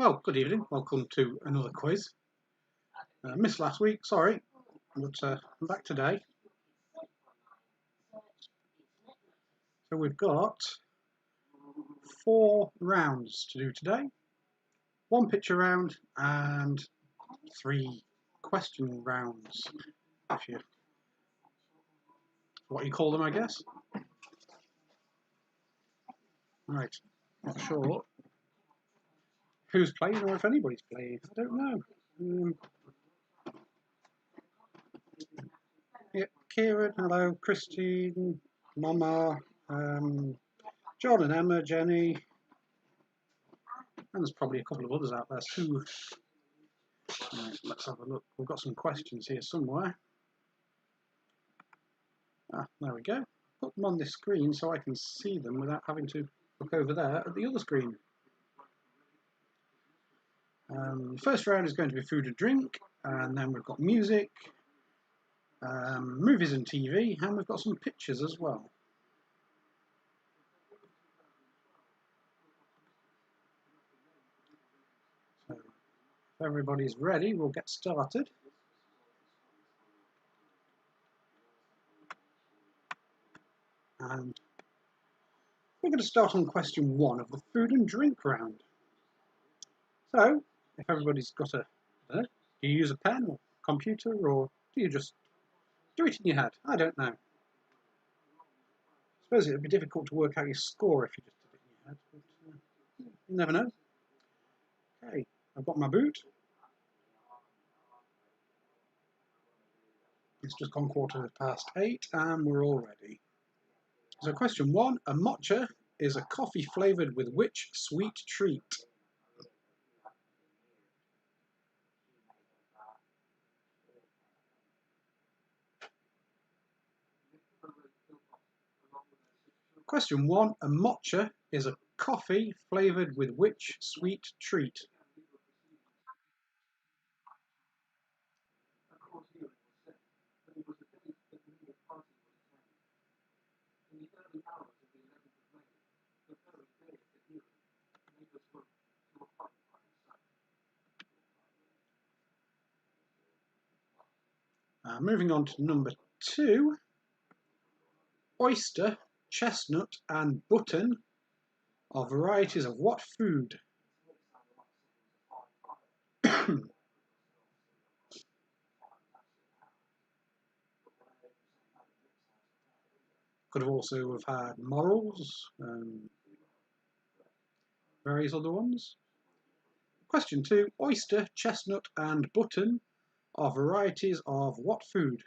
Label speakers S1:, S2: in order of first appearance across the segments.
S1: Well, good evening. Welcome to another quiz. Missed last week, sorry, but I'm back today. So we've got 4 rounds to do today. 1 picture round and 3 question rounds. If you, what you call them, I guess. Right, not sure who's playing or if anybody's playing. I don't know. Yeah, Kieran, hello, Christine, Mama, John and Emma, Jenny, and there's probably a couple of others out there too. Right, let's have a look. We've got some questions here somewhere. There we go. Put them on this screen so I can see them without having to look over there at the other screen. The first round is going to be food and drink, and then we've got music, movies and TV, and we've got some pictures as well. So if everybody's ready, we'll get started. And we're going to start on question 1 of the food and drink round. So, if everybody's got do you use a pen or computer, or do you just do it in your head? I don't know. I suppose it would be difficult to work out your score if you just did it in your head, but you never know. Okay, I've got my boot. It's just gone 8:15 and we're all ready. So question 1, a mocha is a coffee flavoured with which sweet treat? Question 1, a mocha is a coffee flavoured with which sweet treat? Moving on to number 2, oyster, chestnut and button are varieties of what food? Could have also have had morels and various other ones. Question 2, oyster, chestnut and button are varieties of what food?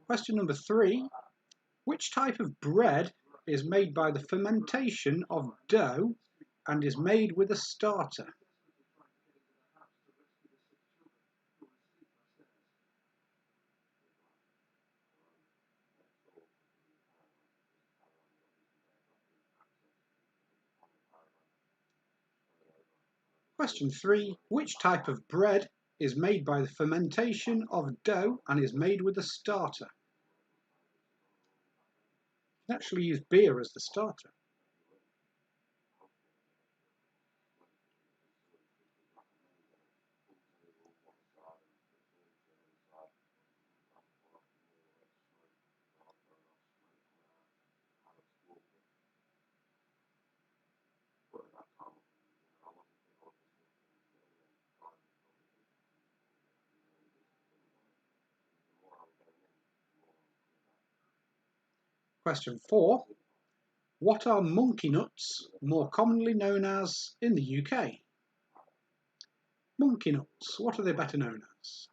S1: Question number 3, which type of bread is made by the fermentation of dough and is made with a starter? Question 3, which type of bread is made by the fermentation of dough and is made with a starter? You can actually use beer as the starter. Question 4, what are monkey nuts more commonly known as in the UK? Monkey nuts, what are they better known as?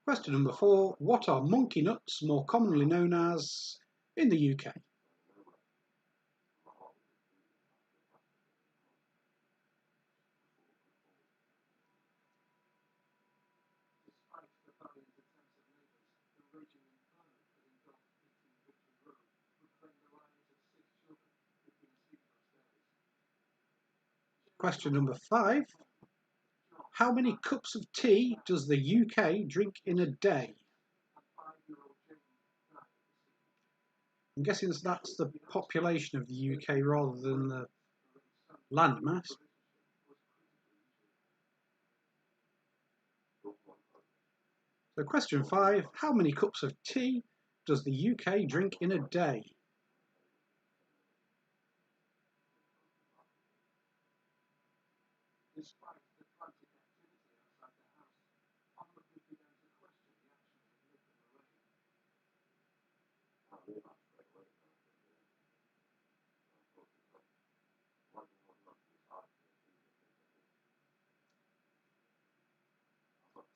S1: Question number 4, what are monkey nuts more commonly known as in the UK? Question number 5. How many cups of tea does the UK drink in a day? I'm guessing that's the population of the UK rather than the landmass. So question 5, how many cups of tea does the UK drink in a day?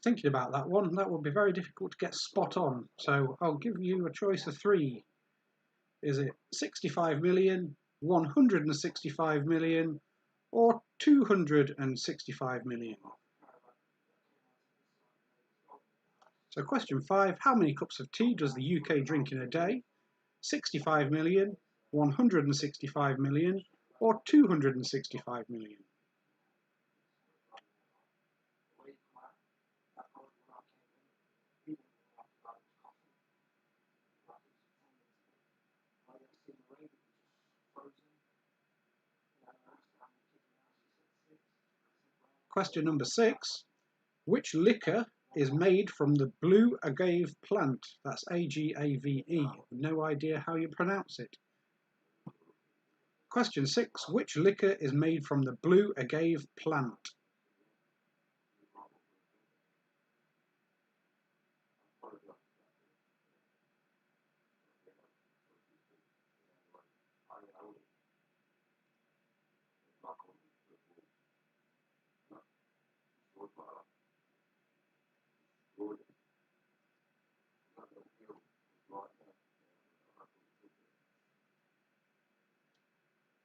S1: Thinking about that one, that would be very difficult to get spot on. So I'll give you a choice of 3. Is it 65 million, 165 million, or 265 million? So question 5, how many cups of tea does the UK drink in a day? 65 million, 165 million, or 265 million? Question number 6, which liquor is made from the blue agave plant? That's A-G-A-V-E. No idea how you pronounce it. Question 6, which liquor is made from the blue agave plant?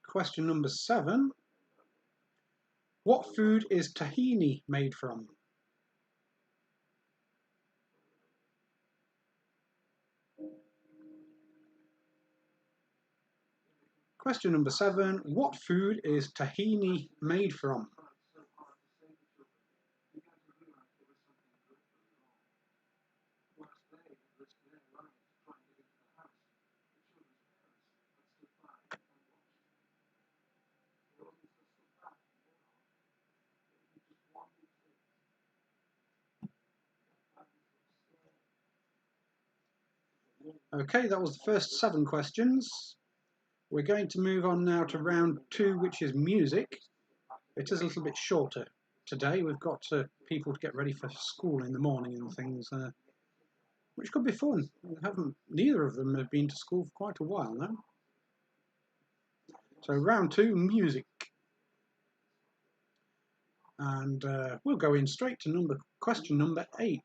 S1: Question number 7. What food is tahini made from? Question number 7. What food is tahini made from? Okay, that was the first 7 questions. We're going to move on now to round 2, which is music. It is a little bit shorter today. We've got people to get ready for school in the morning and things, which could be fun. Neither of them have been to school for quite a while now. So round 2, music. And we'll go in straight to question number 8.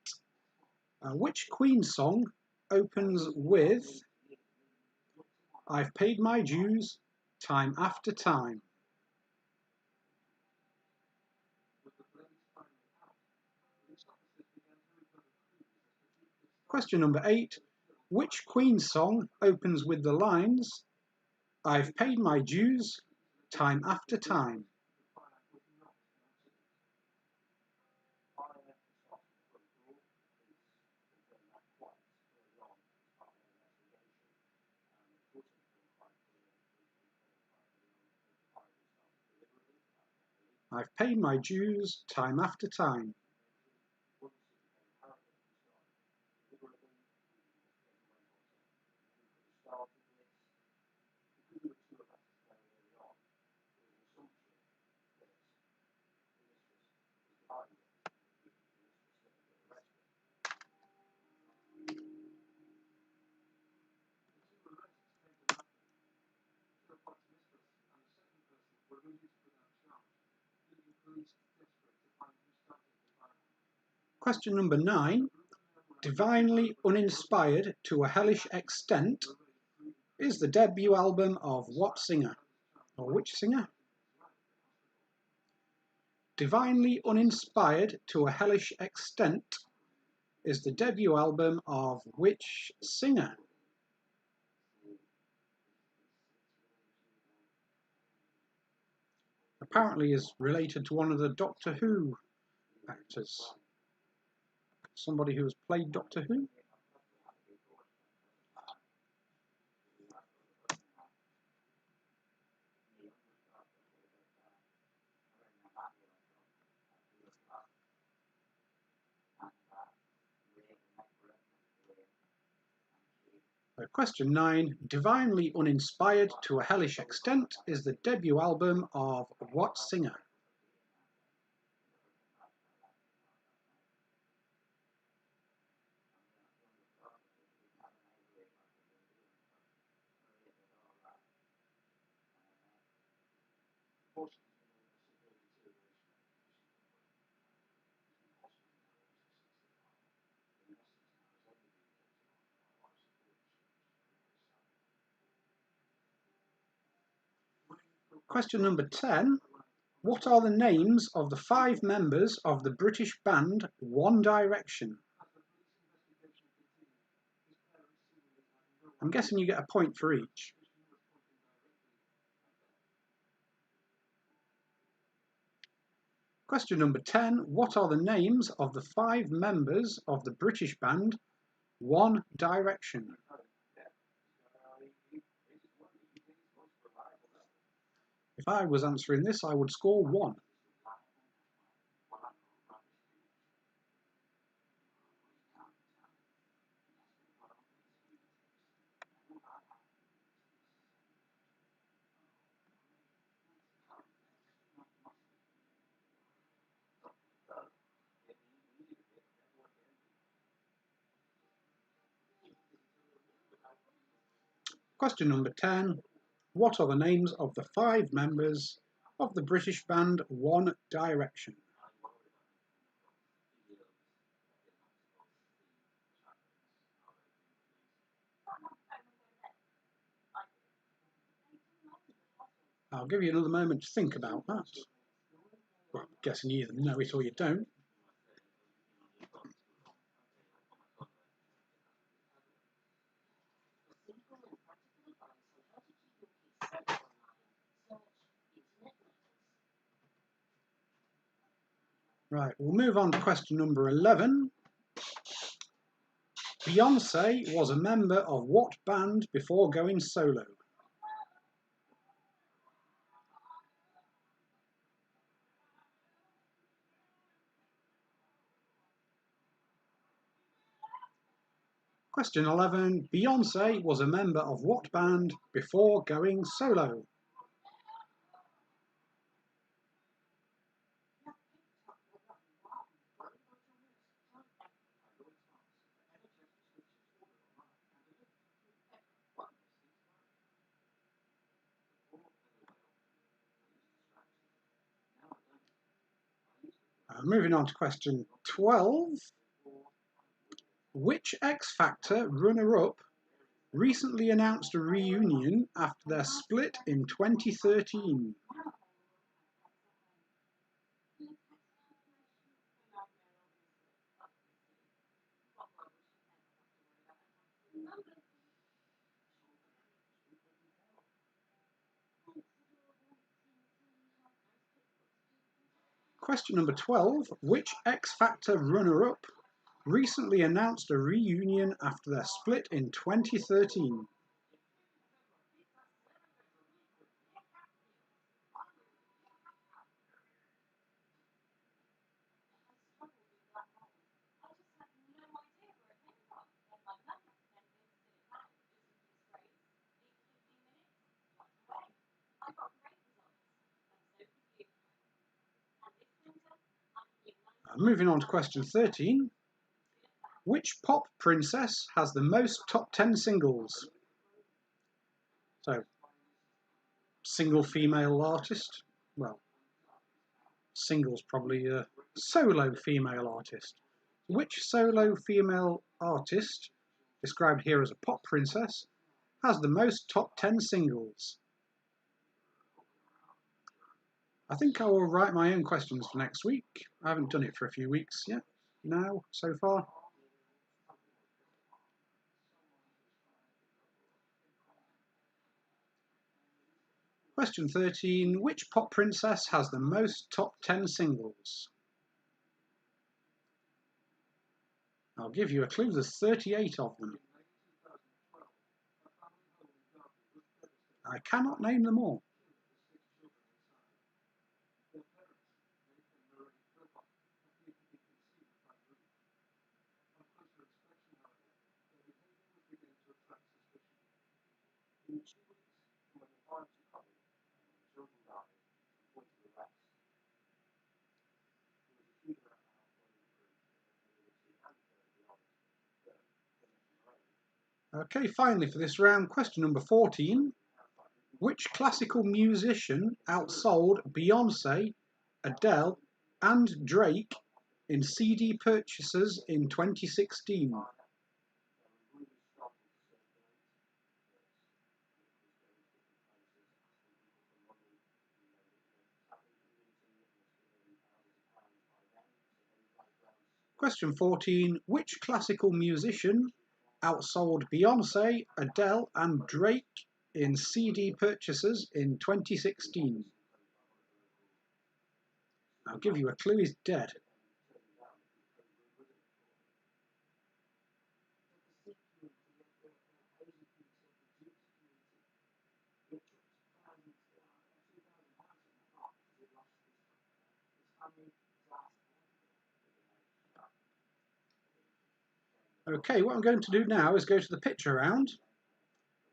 S1: Which Queen song opens with "I've paid my dues time after time"? Question number 8. Which Queen song opens with the lines "I've paid my dues time after time"? I've paid my dues time after time. Question number 9. Divinely uninspired to a hellish extent is the debut album of what singer? Or which singer? Divinely uninspired to a hellish extent is the debut album of which singer? apparently is related to one of the Doctor Who actors. Somebody who has played Doctor Who. Question 9. Divinely Uninspired to a Hellish Extent is the debut album of what singer? Question number 10. What are the names of the 5 members of the British band One Direction? I'm guessing you get a point for each. Question number 10. What are the names of the 5 members of the British band One Direction? If I was answering this, I would score 1. Question number 10. What are the names of the 5 members of the British band One Direction? I'll give you another moment to think about that. Well, I'm guessing you either know it or you don't. Right, we'll move on to question number 11. Beyonce was a member of what band before going solo? Question 11. Beyonce was a member of what band before going solo? Moving on to question 12. Which X Factor runner-up recently announced a reunion after their split in 2013? Question number 12. Which X Factor runner-up recently announced a reunion after their split in 2013? Moving on to question 13. Which pop princess has the most top 10 singles? So, single female artist. Well, singles probably a solo female artist. Which solo female artist, described here as a pop princess, has the most top 10 singles? I think I will write my own questions for next week. I haven't done it for a few weeks yet, now, so far. Question 13. Which pop princess has the most top 10 singles? I'll give you a clue. There's 38 of them. I cannot name them all. Okay, finally for this round, question number 14. Which classical musician outsold Beyonce, Adele, and Drake in CD purchases in 2016? Question 14. Which classical musician outsold Beyonce, Adele, and Drake in CD purchases in 2016? I'll give you a clue, he's dead. Okay, what I'm going to do now is go to the picture round,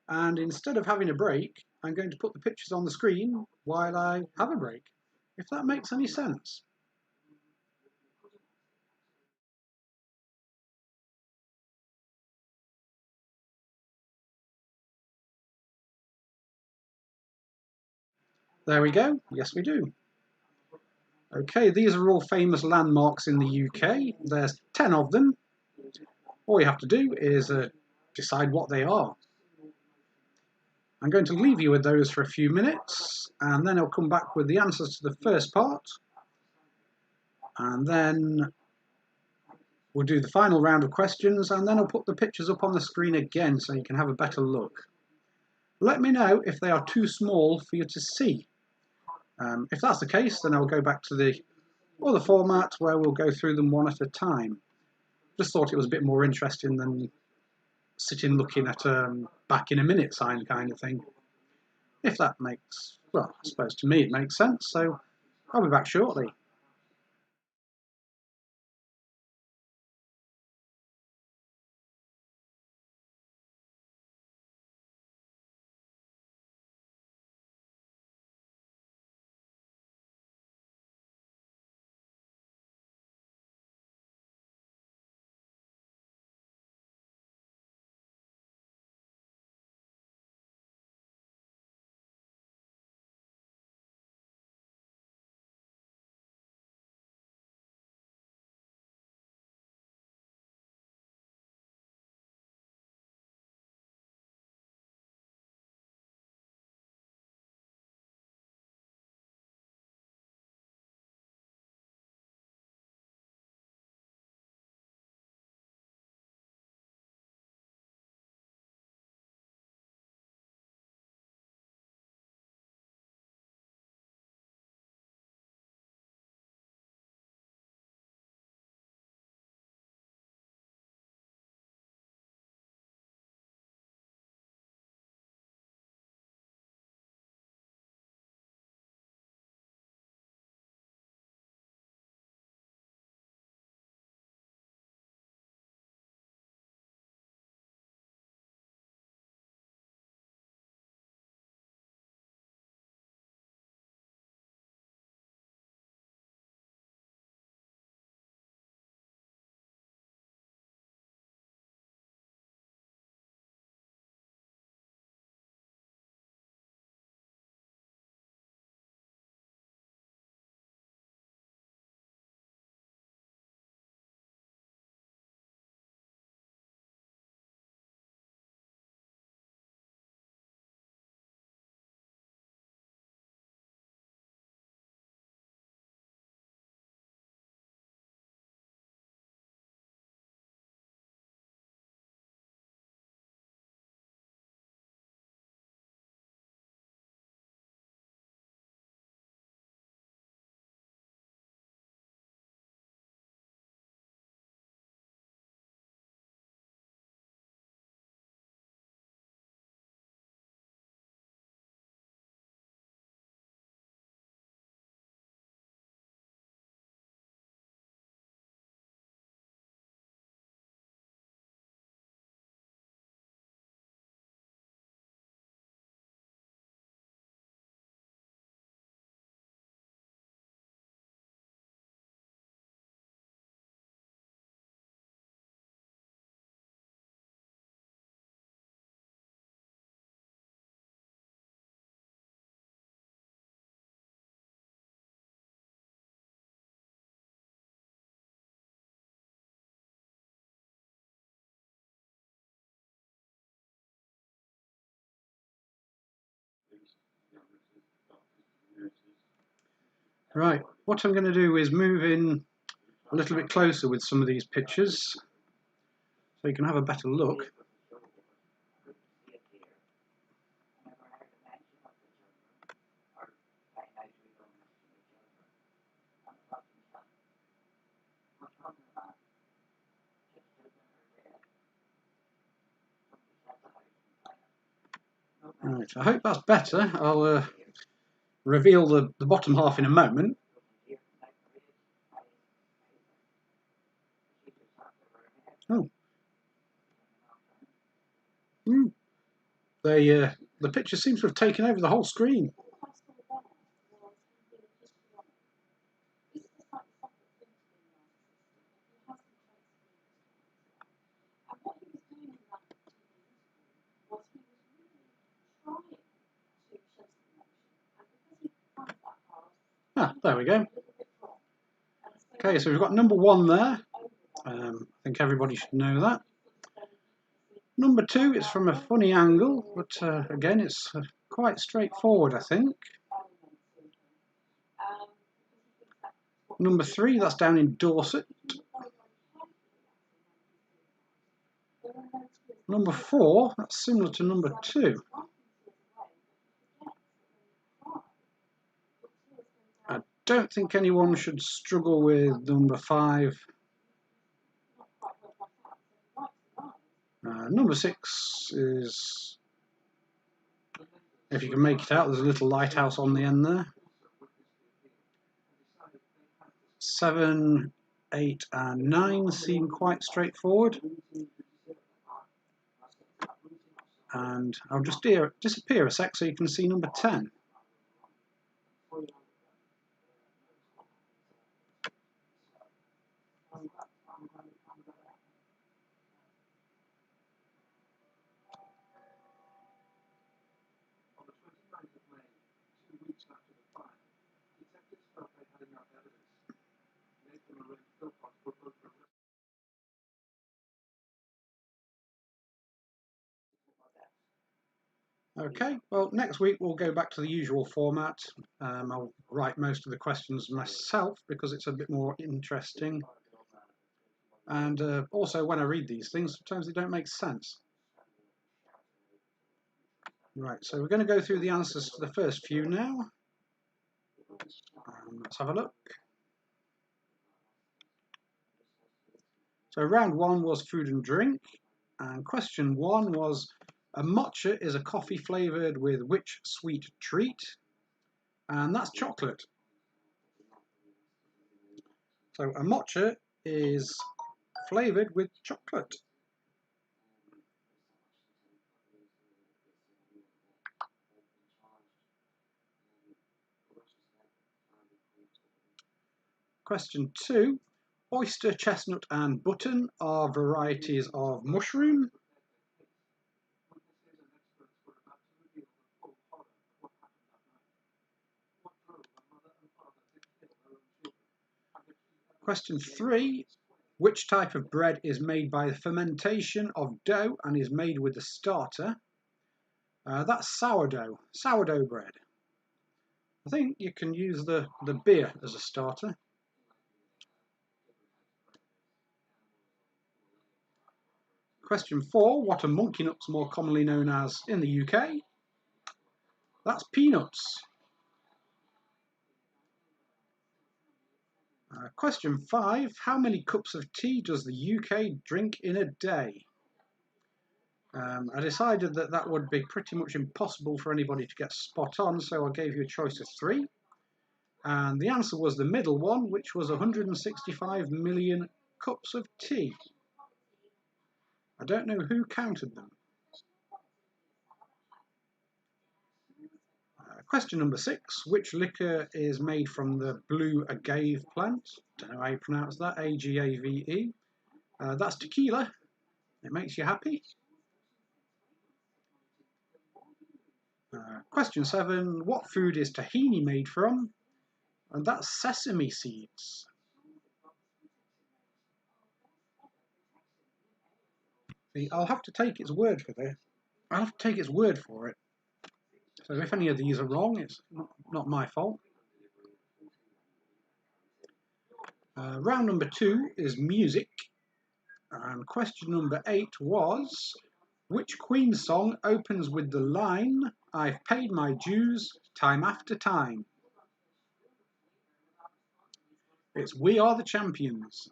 S1: and instead of having a break, I'm going to put the pictures on the screen while I have a break, if that makes any sense. There we go. Yes, we do. Okay, these are all famous landmarks in the UK. There's 10 of them. All you have to do is decide what they are. I'm going to leave you with those for a few minutes, and then I'll come back with the answers to the first part, and then we'll do the final round of questions, and then I'll put the pictures up on the screen again so you can have a better look. Let me know if they are too small for you to see. If that's the case, then I'll go back to the other format where we'll go through them one at a time. Just thought it was a bit more interesting than sitting looking at back in a minute sign kind of thing. If that makes, well, I suppose to me it makes sense, so I'll be back shortly. Right, what I'm going to do is move in a little bit closer with some of these pictures so you can have a better look. Right, I hope that's better. I'll reveal the bottom half in a moment. Oh. The picture seems to have taken over the whole screen. Ah, there we go. Okay, so we've got number 1 there. I think everybody should know that. Number 2 is from a funny angle, but again, it's quite straightforward, I think. Number 3, that's down in Dorset. Number 4, that's similar to number 2. I don't think anyone should struggle with number 5. Number 6 is, if you can make it out, there's a little lighthouse on the end there. 7, 8 and 9 seem quite straightforward. And I'll just disappear a sec so you can see number 10. Okay, well, next week we'll go back to the usual format. I'll write most of the questions myself because it's a bit more interesting. And also, when I read these things, sometimes they don't make sense. Right, so we're going to go through the answers to the first few now. Let's have a look. So round 1 was food and drink, and question 1 was, a matcha is a coffee flavoured with which sweet treat? And that's chocolate. So a matcha is flavoured with chocolate. Question 2, oyster, chestnut and button are varieties of mushroom. Question 3, which type of bread is made by the fermentation of dough and is made with a starter? That's sourdough bread. I think you can use the beer as a starter. Question 4, what are monkey nuts more commonly known as in the UK? That's peanuts. Question 5, how many cups of tea does the UK drink in a day? I decided that would be pretty much impossible for anybody to get spot on, so I gave you a choice of 3. And the answer was the middle one, which was 165 million cups of tea. I don't know who counted them. Question number 6, which liquor is made from the blue agave plant? Don't know how you pronounce that, A-G-A-V-E. That's tequila. It makes you happy. Question 7, what food is tahini made from? And that's sesame seeds. See, I'll have to take its word for this. I'll have to take its word for it. So if any of these are wrong, it's not my fault. Round number 2 is music, and question number 8 was, which Queen song opens with the line, "I've paid my dues time after time"? It's "We Are the Champions."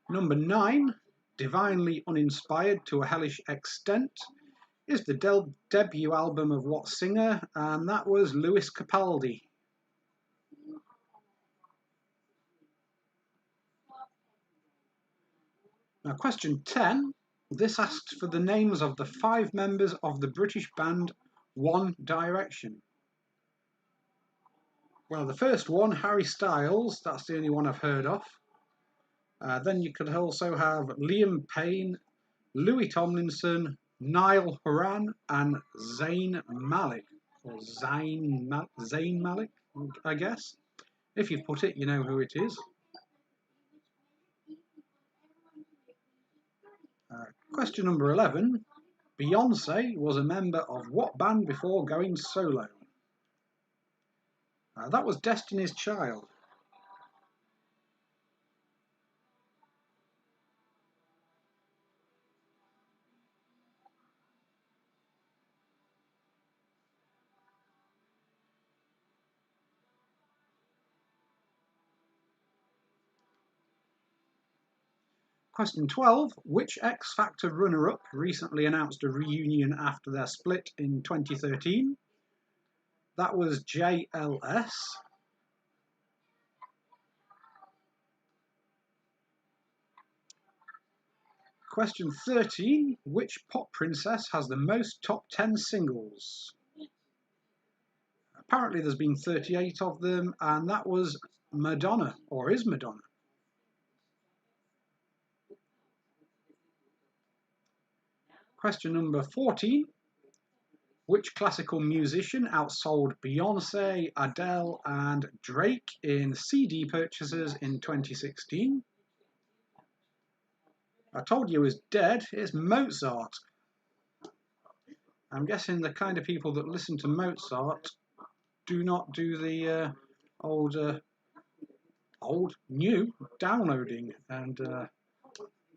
S1: Number 9, divinely uninspired to a hellish extent, is the debut album of what singer? And that was Lewis Capaldi. Now, question 10. This asks for the names of the 5 members of the British band One Direction. Well, the first one, Harry Styles, that's the only one I've heard of. Then you could also have Liam Payne, Louis Tomlinson, Niall Horan, and Zayn Malik. Or Zayn Malik, I guess. If you've put it, you know who it is. Question number 11. Beyonce was a member of what band before going solo? That was Destiny's Child. Question 12. Which X Factor runner-up recently announced a reunion after their split in 2013? That was JLS. Question 13. Which pop princess has the most top 10 singles? Apparently there's been 38 of them, and that was Madonna, or is Madonna. Question number 14. Which classical musician outsold Beyonce, Adele, and Drake in CD purchases in 2016? I told you he was dead. It's Mozart. I'm guessing the kind of people that listen to Mozart do not do the new downloading and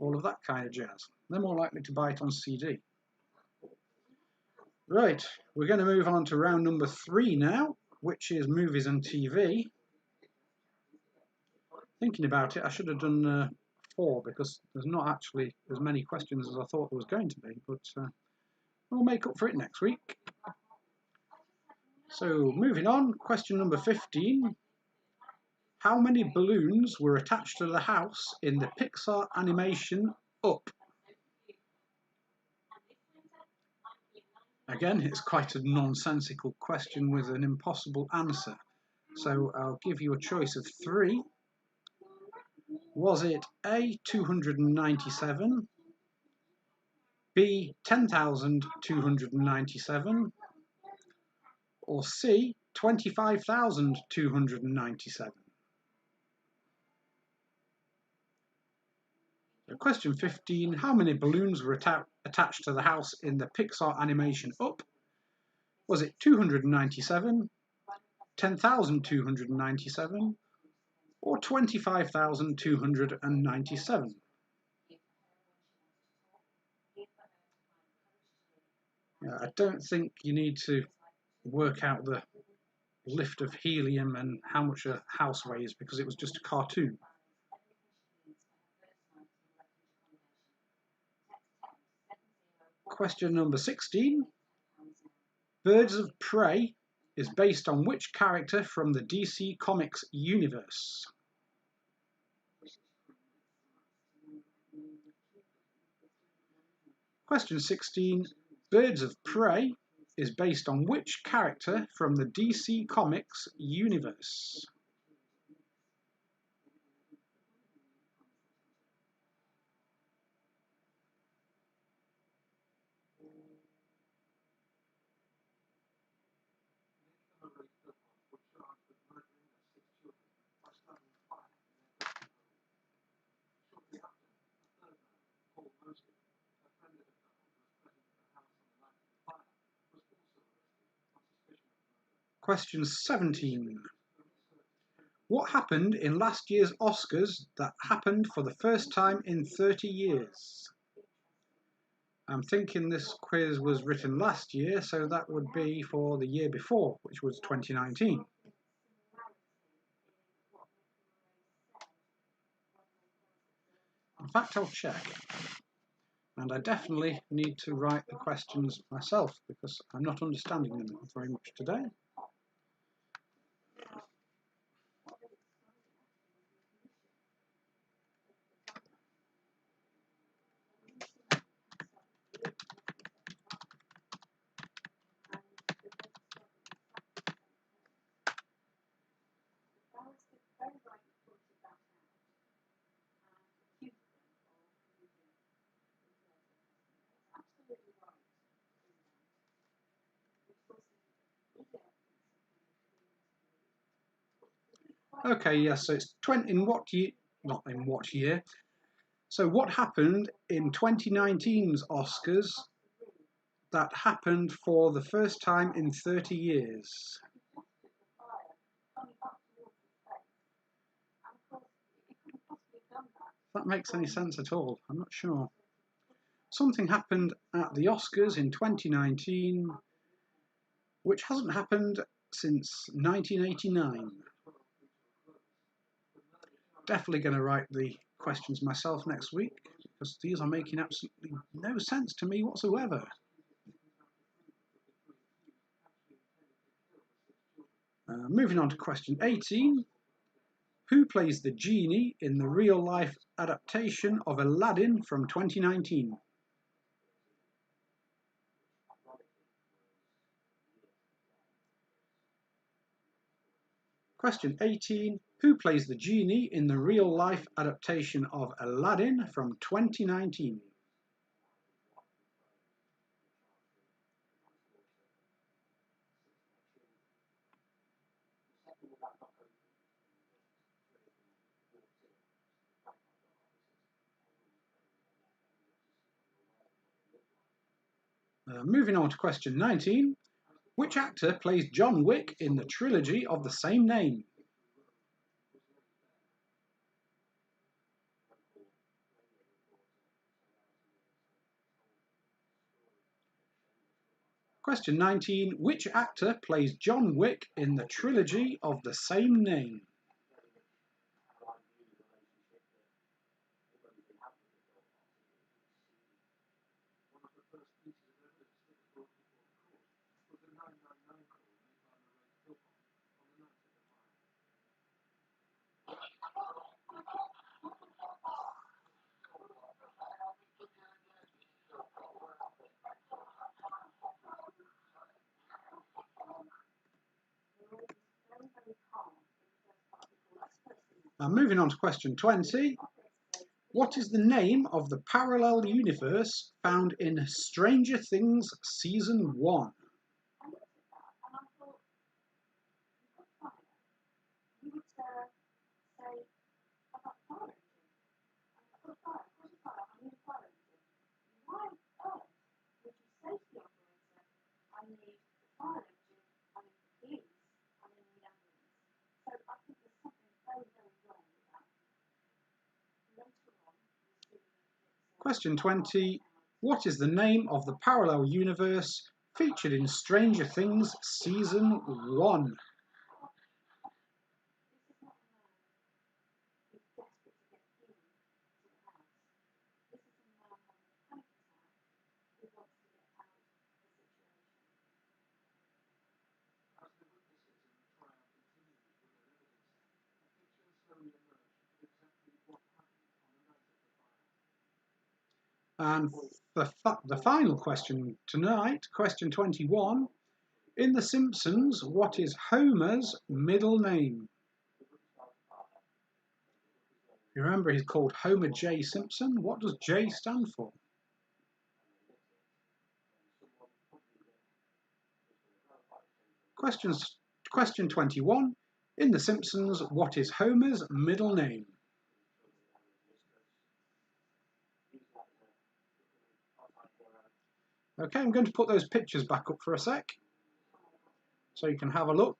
S1: all of that kind of jazz. They're more likely to buy it on CD. Right, we're going to move on to round number 3 now, which is movies and TV. Thinking about it, I should have done 4 because there's not actually as many questions as I thought there was going to be, but we'll make up for it next week. So, moving on, question number 15. How many balloons were attached to the house in the Pixar animation Up? Again, it's quite a nonsensical question with an impossible answer. So I'll give you a choice of 3. Was it A, 297, B, 10,297, or C, 25,297? Question 15. How many balloons were attached to the house in the Pixar animation Up? Was it 297, 10,297, or 25,297? I don't think you need to work out the lift of helium and how much a house weighs because it was just a cartoon. Question number 16. Birds of Prey is based on which character from the DC Comics universe? Question 16. Birds of Prey is based on which character from the DC Comics universe? Question 17. What happened in last year's Oscars that happened for the first time in 30 years? I'm thinking this quiz was written last year, so that would be for the year before, which was 2019. In fact, I'll check. And I definitely need to write the questions myself because I'm not understanding them very much today. Okay, yes, so it's 20, in what year, not in what year. So what happened in 2019's Oscars that happened for the first time in 30 years? If that makes any sense at all, I'm not sure. Something happened at the Oscars in 2019 which hasn't happened since 1989. Definitely going to write the questions myself next week because these are making absolutely no sense to me whatsoever. Moving on to question 18. Who plays the Genie in the real-life adaptation of Aladdin from 2019? Question 18. Who plays the Genie in the real-life adaptation of Aladdin from 2019? Moving on to question 19. Which actor plays John Wick in the trilogy of the same name? Question 19. Which actor plays John Wick in the trilogy of the same name? Moving on to question 20. What is the name of the parallel universe found in Stranger Things Season 1? Question 20. What is the name of the parallel universe featured in Stranger Things Season 1? And the final question tonight, question 21. In The Simpsons, what is Homer's middle name? You remember he's called Homer J. Simpson. What does J stand for? Question 21. In The Simpsons, what is Homer's middle name? Okay, I'm going to put those pictures back up for a sec so you can have a look.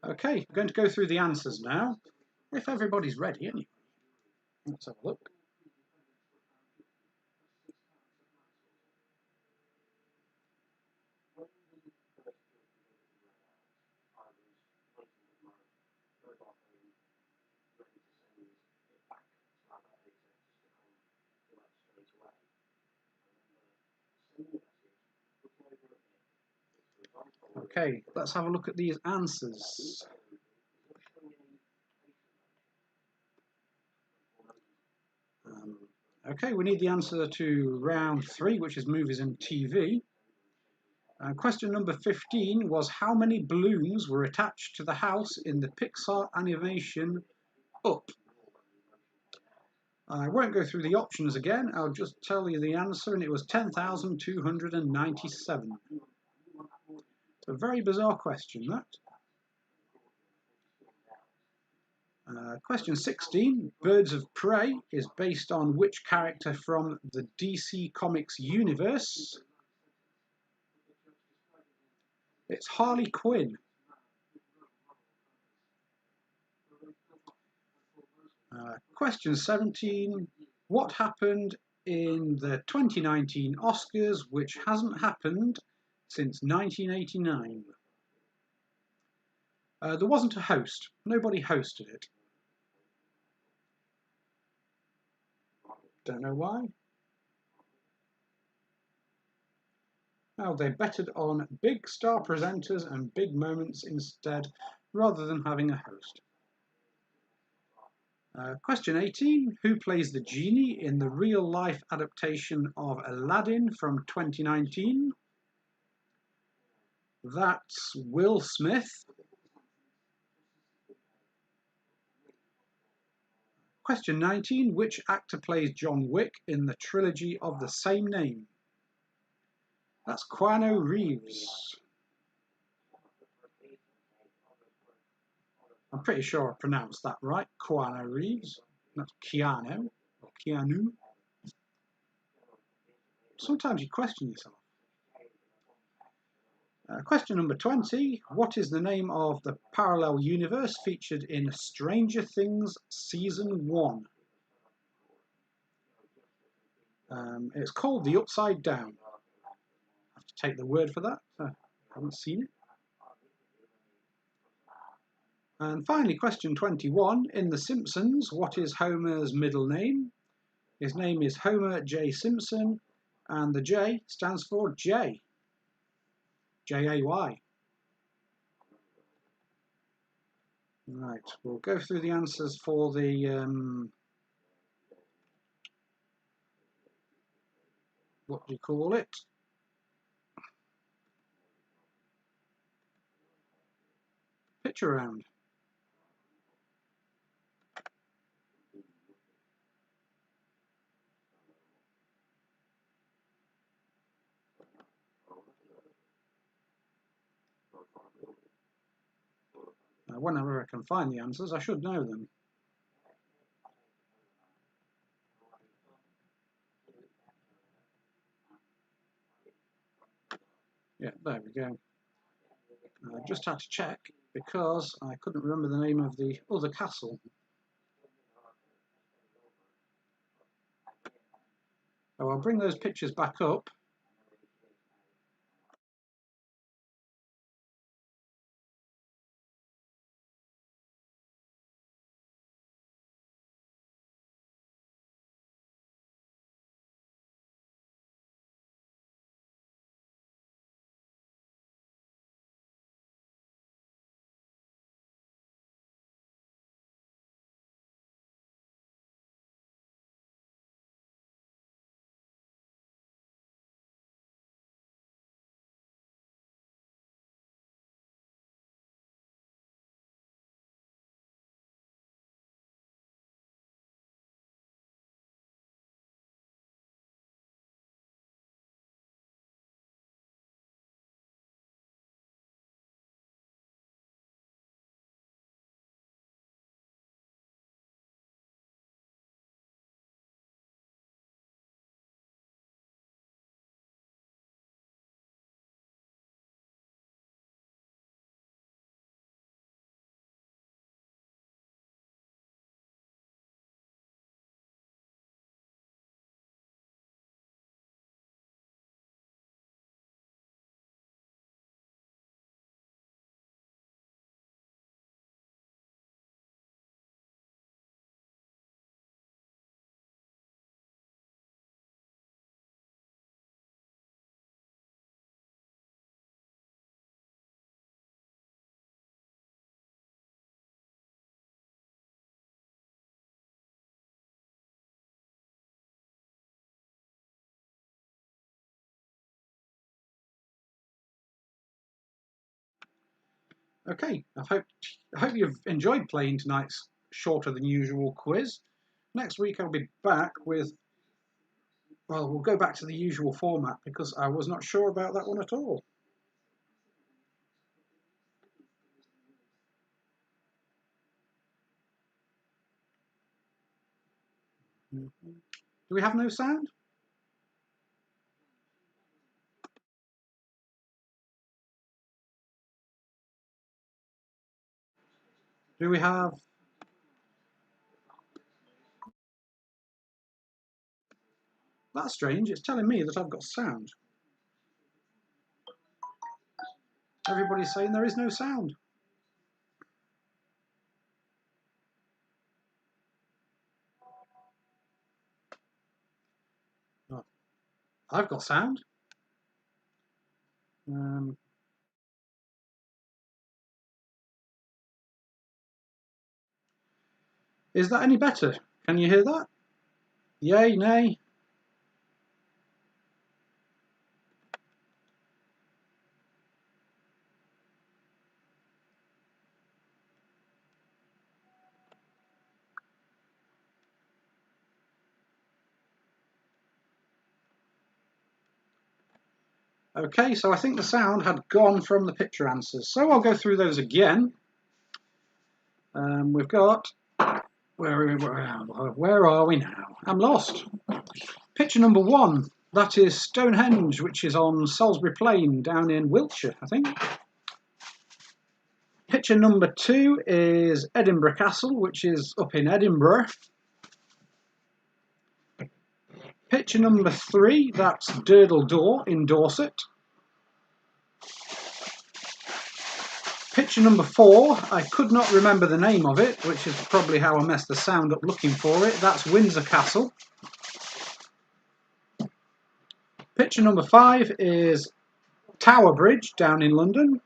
S1: Okay, I'm going to go through the answers now. If everybody's ready, anyway. Let's have a look. Okay, let's have a look at these answers. Okay, we need the answer to round 3, which is movies and TV. Question number 15 was how many balloons were attached to the house in the Pixar animation Up? I won't go through the options again, I'll just tell you the answer, and it was 10,297. It's a very bizarre question, that. Question 16, Birds of Prey is based on which character from the DC Comics universe? It's Harley Quinn. Question 17, what happened in the 2019 Oscars which hasn't happened since 1989? There wasn't a host. Nobody hosted it. Don't know why. Now they betted on big star presenters and big moments instead, rather than having a host. Question 18, who plays the Genie in the real-life adaptation of Aladdin from 2019? That's Will Smith. Question 19, which actor plays John Wick in the trilogy of the same name? That's Keanu Reeves. I'm pretty sure I pronounced that right, Keanu Reeves. That's Keanu, or Keanu. Sometimes you question yourself. Question number 20. What is the name of the parallel universe featured in Stranger Things Season 1? It's called The Upside Down. I have to take the word for that. I haven't seen it. And finally, question 21. In The Simpsons, what is Homer's middle name? His name is Homer J. Simpson, and the J stands for J. J-A-Y. Right, we'll go through the answers for the, what do you call it? Picture round. Whenever I can find the answers, I should know them. Yeah, there we go. I just had to check because I couldn't remember the name of the other castle. Oh, I'll bring those pictures back up. Okay, I hope you've enjoyed playing tonight's shorter than usual quiz. Next week I'll be back with, well, we'll go back to the usual format because I was not sure about that one at all. Do we have no sound? Do we have... That's strange, it's telling me that I've got sound. Everybody's saying there is no sound. Oh, I've got sound. Is that any better? Can you hear that? Yay, nay? Okay, so I think the sound had gone from the picture answers. So I'll go through those again. We've got... Where are we now? I'm lost. Picture number 1. That is Stonehenge, which is on Salisbury Plain down in Wiltshire, I think. Picture number 2 is Edinburgh Castle, which is up in Edinburgh. Picture number 3, that's Durdle Door in Dorset. Picture number 4, I could not remember the name of it, which is probably how I messed the sound up looking for it. That's Windsor Castle. Picture number 5 is Tower Bridge down in London.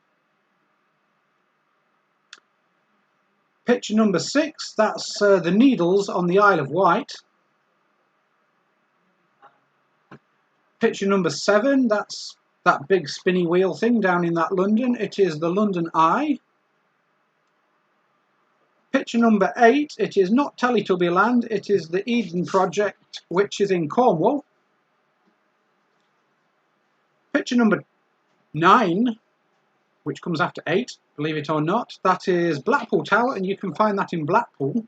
S1: Picture number 6, that's the Needles on the Isle of Wight. Picture number 7, that's that big spinny wheel thing down in that London. It is the London Eye. Picture number 8, it is not Teletubby Land, it is the Eden Project, which is in Cornwall. Picture number 9, which comes after 8, believe it or not, that is Blackpool Tower, and you can find that in Blackpool.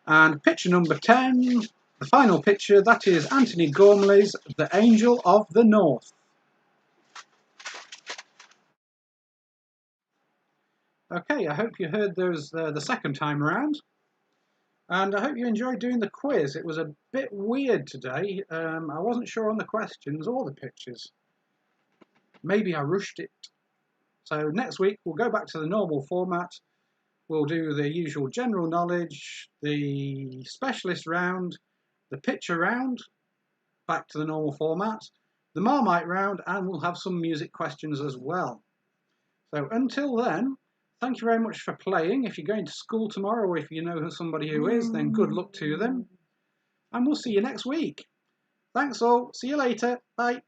S1: And picture number 10, the final picture, that is Anthony Gormley's The Angel of the North. Okay, I hope you heard those the second time around. And I hope you enjoyed doing the quiz. It was a bit weird today. I wasn't sure on the questions or the pictures. Maybe I rushed it. So next week we'll go back to the normal format. We'll do the usual general knowledge, the specialist round, the picture round, back to the normal format, the Marmite round, and we'll have some music questions as well. So until then, thank you very much for playing. If you're going to school tomorrow, or if you know somebody who is, then good luck to them. And we'll see you next week. Thanks all. See you later. Bye.